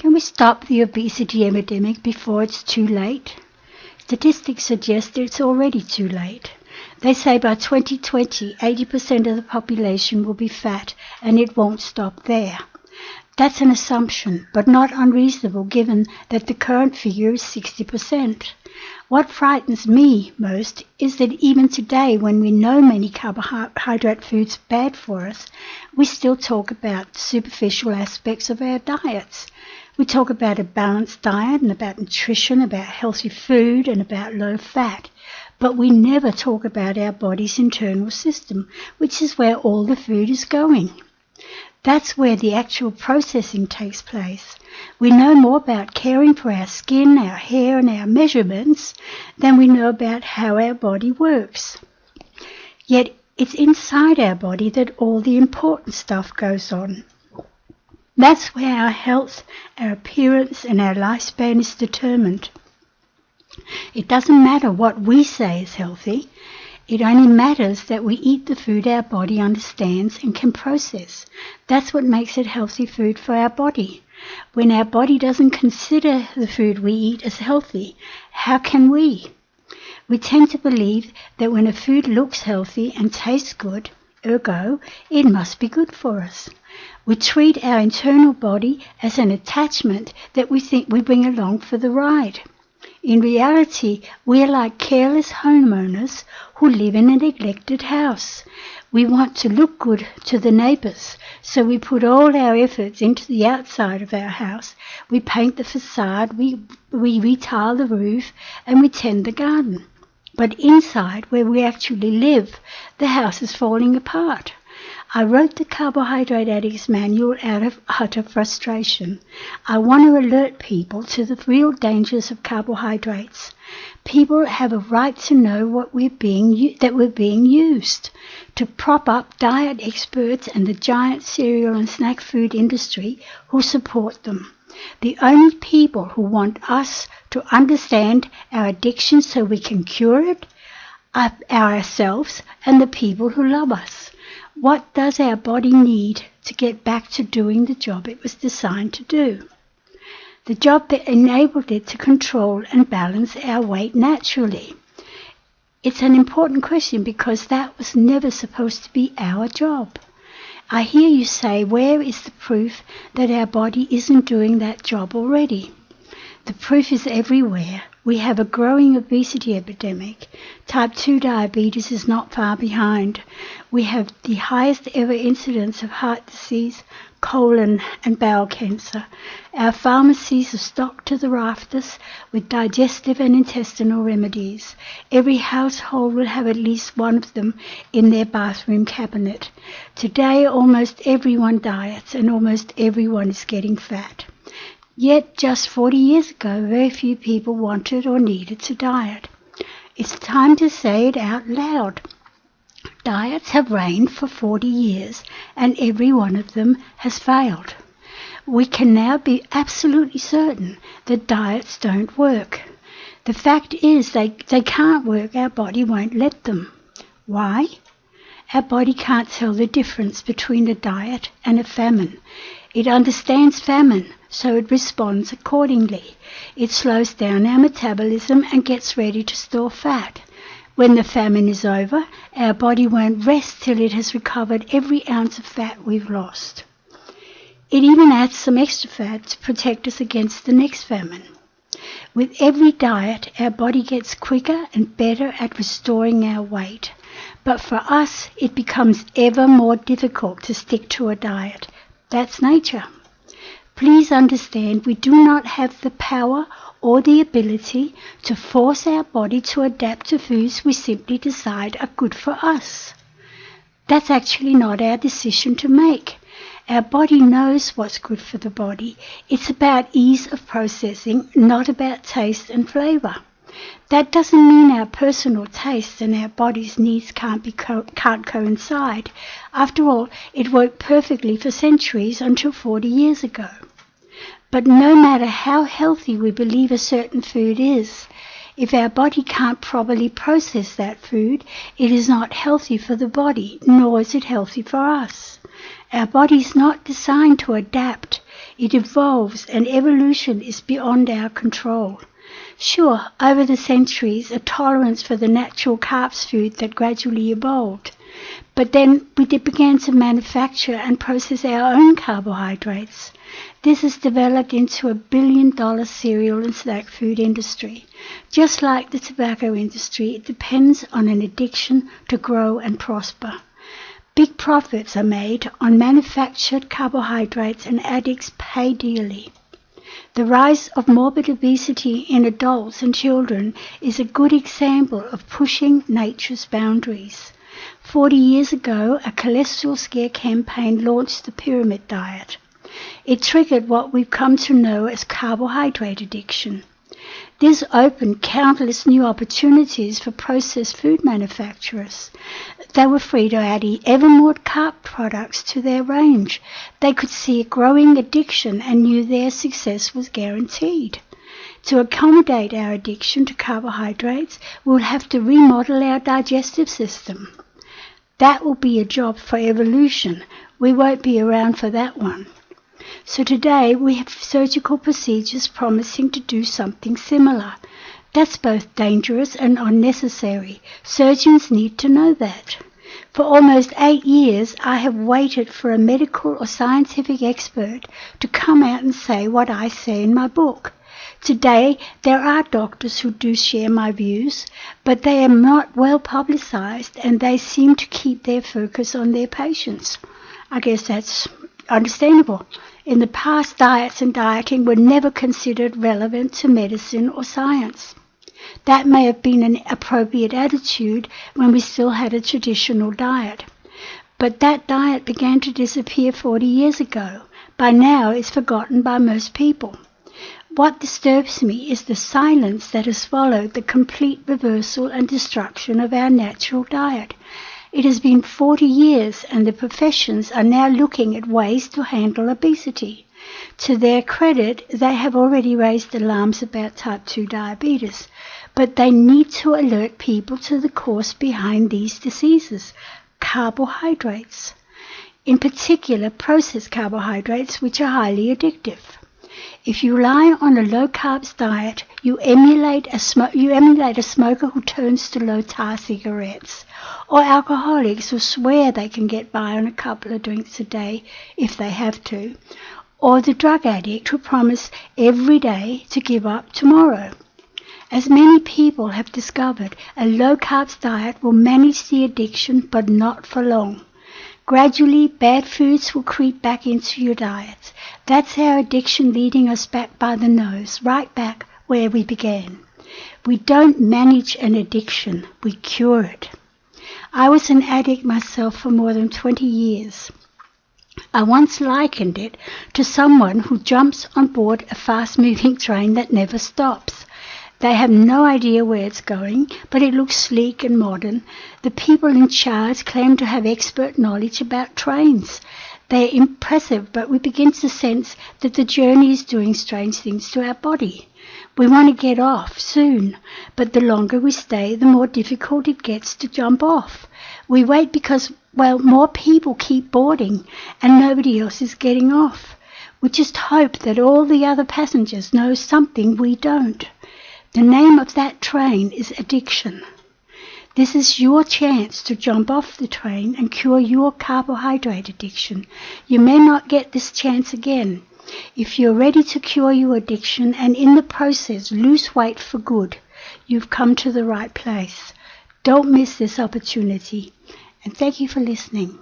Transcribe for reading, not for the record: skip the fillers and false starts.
Can we stop the obesity epidemic before it's too late? Statistics suggest that it's already too late. They say by 2020, 80% of the population will be fat, and it won't stop there. That's an assumption, but not unreasonable given that the current figure is 60%. What frightens me most is that even today, when we know many carbohydrate foods are bad for us, we still talk about superficial aspects of our diets. We talk about a balanced diet and about nutrition, about healthy food and about low fat. But we never talk about our body's internal system, which is where all the food is going. That's where the actual processing takes place. We know more about caring for our skin, our hair and our measurements than we know about how our body works. Yet it's inside our body that all the important stuff goes on. That's where our health, our appearance and our lifespan is determined. It doesn't matter what we say is healthy. It only matters that we eat the food our body understands and can process. That's what makes it healthy food for our body. When our body doesn't consider the food we eat as healthy, how can we? We tend to believe that when a food looks healthy and tastes good, ergo, it must be good for us. We treat our internal body as an attachment that we think we bring along for the ride. In reality, we are like careless homeowners who live in a neglected house. We want to look good to the neighbours, so we put all our efforts into the outside of our house. We paint the facade, we retile the roof, and we tend the garden. But inside, where we actually live, the house is falling apart. I wrote the Carbohydrate Addict's Manual out of utter frustration. I want to alert people to the real dangers of carbohydrates. People have a right to know that we're being used to prop up diet experts and the giant cereal and snack food industry who support them. The only people who want us to understand our addiction so we can cure it are ourselves and the people who love us. What does our body need to get back to doing the job it was designed to do? The job that enabled it to control and balance our weight naturally. It's an important question because that was never supposed to be our job. I hear you say, where is the proof that our body isn't doing that job already? The proof is everywhere. We have a growing obesity epidemic. Type 2 diabetes is not far behind. We have the highest ever incidence of heart disease, colon and bowel cancer. Our pharmacies are stocked to the rafters with digestive and intestinal remedies. Every household will have at least one of them in their bathroom cabinet. Today, almost everyone diets and almost everyone is getting fat. Yet, just 40 years ago, very few people wanted or needed to diet. It's time to say it out loud. Diets have reigned for 40 years, and every one of them has failed. We can now be absolutely certain that diets don't work. The fact is they can't work. Our body won't let them. Why? Our body can't tell the difference between a diet and a famine. It understands famine, so it responds accordingly. It slows down our metabolism and gets ready to store fat. When the famine is over, our body won't rest till it has recovered every ounce of fat we've lost. It even adds some extra fat to protect us against the next famine. With every diet, our body gets quicker and better at restoring our weight. But for us, it becomes ever more difficult to stick to a diet. That's nature. Please understand we do not have the power or the ability to force our body to adapt to foods we simply decide are good for us. That's actually not our decision to make. Our body knows what's good for the body. It's about ease of processing, not about taste and flavour. That doesn't mean our personal tastes and our body's needs can't coincide. After all, it worked perfectly for centuries until 40 years ago. But no matter how healthy we believe a certain food is, if our body can't properly process that food, it is not healthy for the body, nor is it healthy for us. Our body's not designed to adapt. It evolves, and evolution is beyond our control. Sure, over the centuries, a tolerance for the natural carbs food that gradually evolved. But then we began to manufacture and process our own carbohydrates. This has developed into a billion-dollar cereal and snack food industry. Just like the tobacco industry, it depends on an addiction to grow and prosper. Big profits are made on manufactured carbohydrates, and addicts pay dearly. The rise of morbid obesity in adults and children is a good example of pushing nature's boundaries. 40 years ago, a cholesterol scare campaign launched the pyramid diet. It triggered what we've come to know as carbohydrate addiction. This opened countless new opportunities for processed food manufacturers. They were free to add ever more carb products to their range. They could see a growing addiction and knew their success was guaranteed. To accommodate our addiction to carbohydrates, we'll have to remodel our digestive system. That will be a job for evolution. We won't be around for that one. So today we have surgical procedures promising to do something similar. That's both dangerous and unnecessary. Surgeons need to know that. For almost 8 years, I have waited for a medical or scientific expert to come out and say what I say in my book. Today, there are doctors who do share my views, but they are not well publicized, and they seem to keep their focus on their patients. I guess that's understandable. In the past, diets and dieting were never considered relevant to medicine or science. That may have been an appropriate attitude when we still had a traditional diet. But that diet began to disappear 40 years ago. By now, it's forgotten by most people. What disturbs me is the silence that has followed the complete reversal and destruction of our natural diet. It has been 40 years, and the professions are now looking at ways to handle obesity. To their credit, they have already raised alarms about type 2 diabetes, but they need to alert people to the cause behind these diseases: carbohydrates. In particular, processed carbohydrates, which are highly addictive. If you rely on a low-carbs diet, you emulate a smoker who turns to low-tar cigarettes, or alcoholics who swear they can get by on a couple of drinks a day if they have to, or the drug addict who promise every day to give up tomorrow. As many people have discovered, a low-carbs diet will manage the addiction, but not for long. Gradually, bad foods will creep back into your diet. That's our addiction leading us back by the nose, right back where we began. We don't manage an addiction, we cure it. I was an addict myself for more than 20 years. I once likened it to someone who jumps on board a fast-moving train that never stops. They have no idea where it's going, but it looks sleek and modern. The people in charge claim to have expert knowledge about trains. They are impressive, but we begin to sense that the journey is doing strange things to our body. We want to get off soon, but the longer we stay, the more difficult it gets to jump off. We wait because, more people keep boarding and nobody else is getting off. We just hope that all the other passengers know something we don't. The name of that train is addiction. This is your chance to jump off the train and cure your carbohydrate addiction. You may not get this chance again. If you're ready to cure your addiction and in the process lose weight for good, you've come to the right place. Don't miss this opportunity. And thank you for listening.